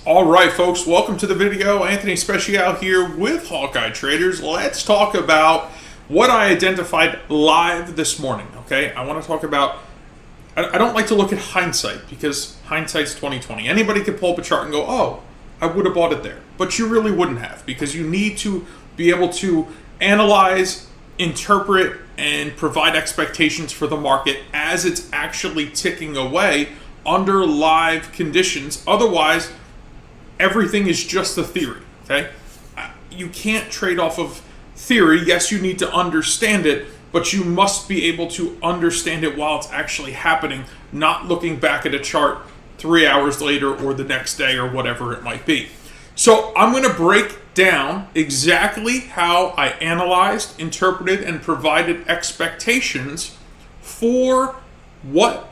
All right, folks, welcome to the video. Anthony Speciale here with Hawkeye Traders. Let's talk about what I identified live this morning, okay? I want to talk about, I don't like to look at hindsight because hindsight's 2020. Anybody could pull up a chart and go, oh, I would have bought it there. But you really wouldn't have, because you need to be able to analyze, interpret, and provide expectations for the market as it's actually ticking away under live conditions. Otherwise, everything is just a theory, okay? You can't trade off of theory. Yes, you need to understand it, but you must be able to understand it while it's actually happening, not looking back at a chart 3 hours later or the next day or whatever it might be. So I'm going to break down exactly how I analyzed, interpreted, and provided expectations for what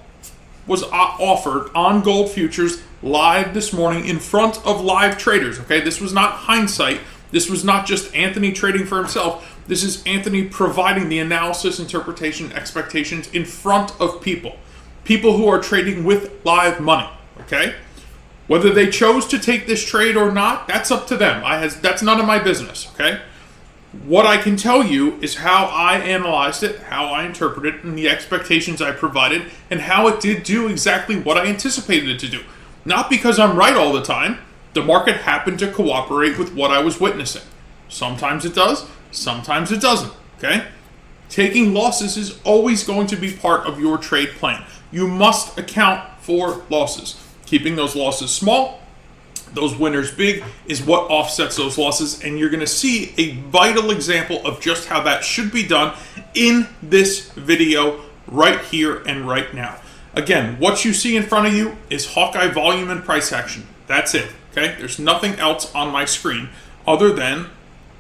was offered on gold futures live this morning in front of live traders. Okay, this was not hindsight. This was not just Anthony trading for himself. This is Anthony providing the analysis, interpretation, expectations in front of people who are trading with live money. Okay, whether they chose to take this trade or not, that's up to them. That's none of my business. Okay, what I can tell you is how I analyzed it, how I interpreted it, and the expectations I provided, and how it did do exactly what I anticipated it to do. Not because I'm right all the time. The market happened to cooperate with what I was witnessing. Sometimes it does, sometimes it doesn't, okay? Taking losses is always going to be part of your trade plan. You must account for losses. Keeping those losses small, those winners big, is what offsets those losses, and you're going to see a vital example of just how that should be done in this video right here and right now. Again, what you see in front of you is Hawkeye volume and price action. That's it, okay? There's nothing else on my screen other than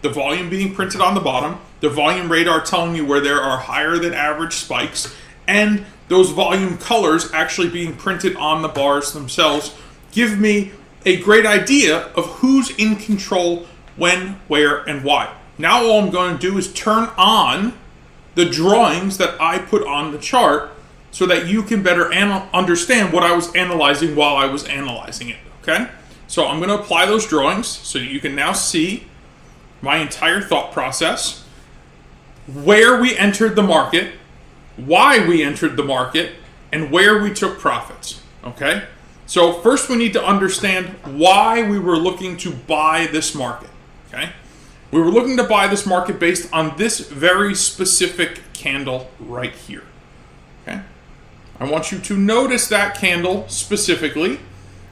the volume being printed on the bottom, the volume radar telling you where there are higher than average spikes, and those volume colors actually being printed on the bars themselves give me a great idea of who's in control, when, where, and why. Now all I'm going to do is turn on the drawings that I put on the chart so that you can better understand what I was analyzing while I was analyzing it, okay? So I'm going to apply those drawings so you can now see my entire thought process, where we entered the market, why we entered the market, and where we took profits, okay? So first we need to understand why we were looking to buy this market, okay? We were looking to buy this market based on this very specific candle right here, okay? I want you to notice that candle specifically,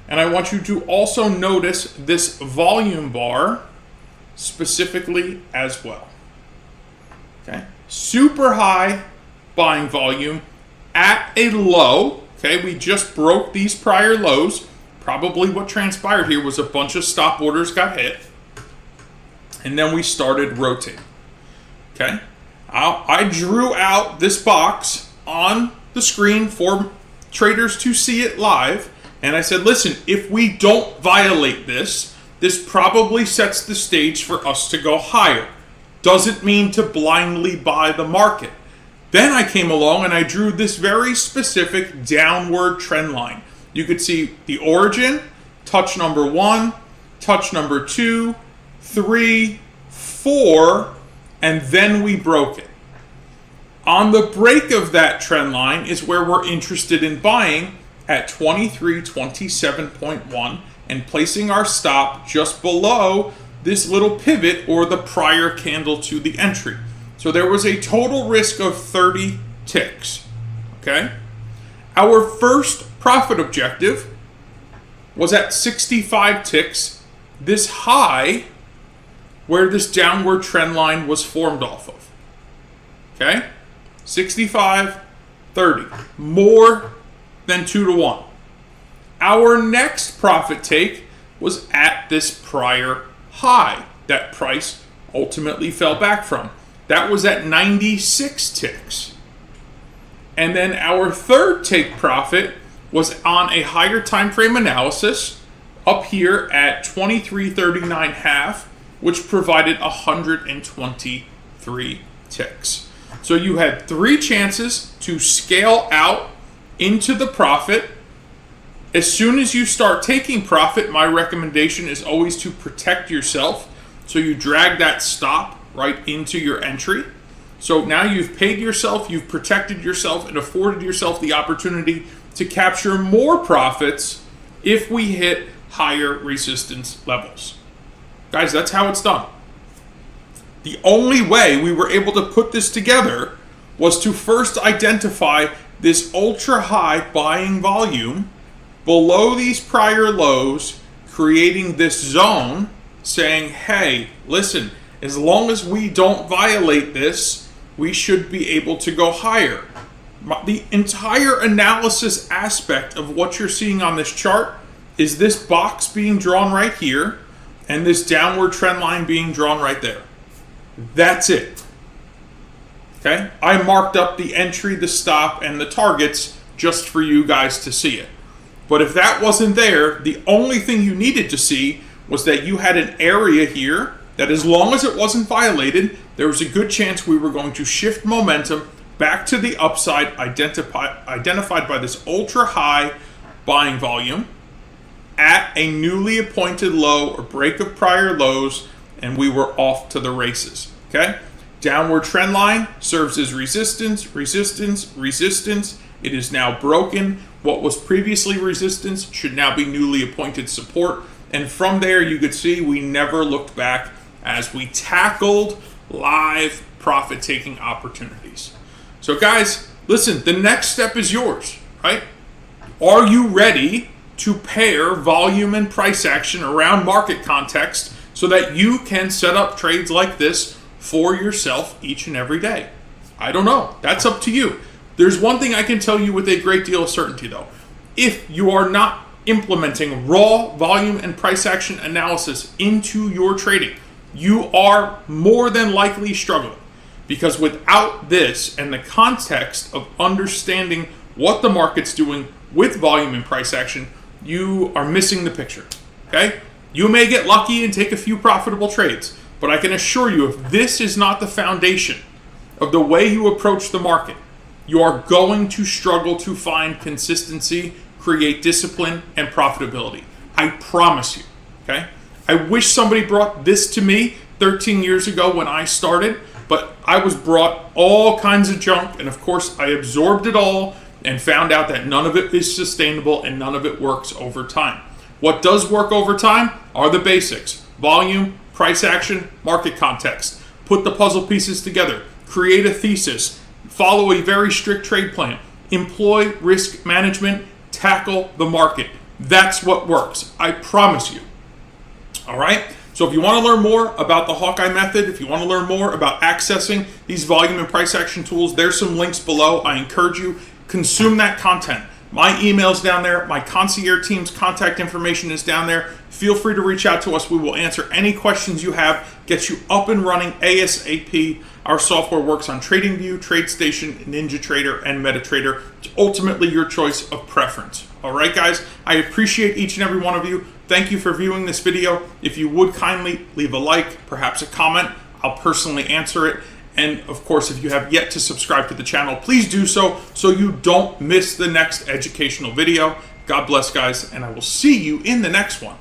and I want you to also notice this volume bar specifically as well. Okay, super high buying volume at a low. Okay, we just broke these prior lows. Probably what transpired here was a bunch of stop orders got hit, and then we started rotating. Okay, I drew out this box on the screen for traders to see it live, and I said, listen, if we don't violate this probably sets the stage for us to go higher. Doesn't mean to blindly buy the market. Then I came along and I drew this very specific downward trend line. You could see the origin, touch number 1, touch number 2, 3, 4, and then we broke it. On the break of that trend line is where we're interested in buying at 2327.1 and placing our stop just below this little pivot or the prior candle to the entry. So there was a total risk of 30 ticks, okay? Our first profit objective was at 65 ticks, this high where this downward trend line was formed off of, okay? 65, 30, more than 2 to 1. Our next profit take was at this prior high that price ultimately fell back from. That was at 96 ticks. And then our third take profit was on a higher time frame analysis up here at 2339.5, which provided 123 ticks. So you had 3 chances to scale out into the profit As soon as you start taking profit, my recommendation is always to protect yourself. So you drag that stop right into your entry. So now you've paid yourself, you've protected yourself, and afforded yourself the opportunity to capture more profits if we hit higher resistance levels. Guys, that's how it's done. The only way we were able to put this together was to first identify this ultra high buying volume below these prior lows, creating this zone saying, hey, listen, as long as we don't violate this, we should be able to go higher. The entire analysis aspect of what you're seeing on this chart is this box being drawn right here and this downward trend line being drawn right there. That's it. Okay? I marked up the entry, the stop, and the targets just for you guys to see it. But if that wasn't there, the only thing you needed to see was that you had an area here that, as long as it wasn't violated, there was a good chance we were going to shift momentum back to the upside, identified by this ultra high buying volume at a newly appointed low or break of prior lows, and we were off to the races. Okay? Downward trend line serves as resistance, resistance, resistance. It is now broken. What was previously resistance should now be newly appointed support. And from there, you could see we never looked back as we tackled live profit-taking opportunities. So guys, listen, the next step is yours, right? Are you ready to pair volume and price action around market context so that you can set up trades like this for yourself each and every day? I don't know. That's up to you. There's one thing I can tell you with a great deal of certainty, though. If you are not implementing raw volume and price action analysis into your trading, you are more than likely struggling. Because without this and the context of understanding what the market's doing with volume and price action, you are missing the picture. Okay? You may get lucky and take a few profitable trades, but I can assure you, if this is not the foundation of the way you approach the market, you are going to struggle to find consistency, create discipline, and profitability. I promise you, okay? I wish somebody brought this to me 13 years ago when I started, but I was brought all kinds of junk, and of course I absorbed it all and found out that none of it is sustainable and none of it works over time. What does work over time are the basics: volume, price action, market context. Put the puzzle pieces together, create a thesis, follow a very strict trade plan, employ risk management, tackle the market. That's what works. I promise you. All right? So if you want to learn more about the Hawkeye method, if you want to learn more about accessing these volume and price action tools, there's some links below. I encourage you, consume that content. My email's down there. My concierge team's contact information is down there. Feel free to reach out to us. We will answer any questions you have, get you up and running ASAP. Our software works on TradingView, TradeStation, NinjaTrader, and MetaTrader. It's ultimately your choice of preference. All right, guys, I appreciate each and every one of you. Thank you for viewing this video. If you would kindly leave a like, perhaps a comment, I'll personally answer it. And of course, if you have yet to subscribe to the channel, please do so you don't miss the next educational video. God bless, guys, and I will see you in the next one.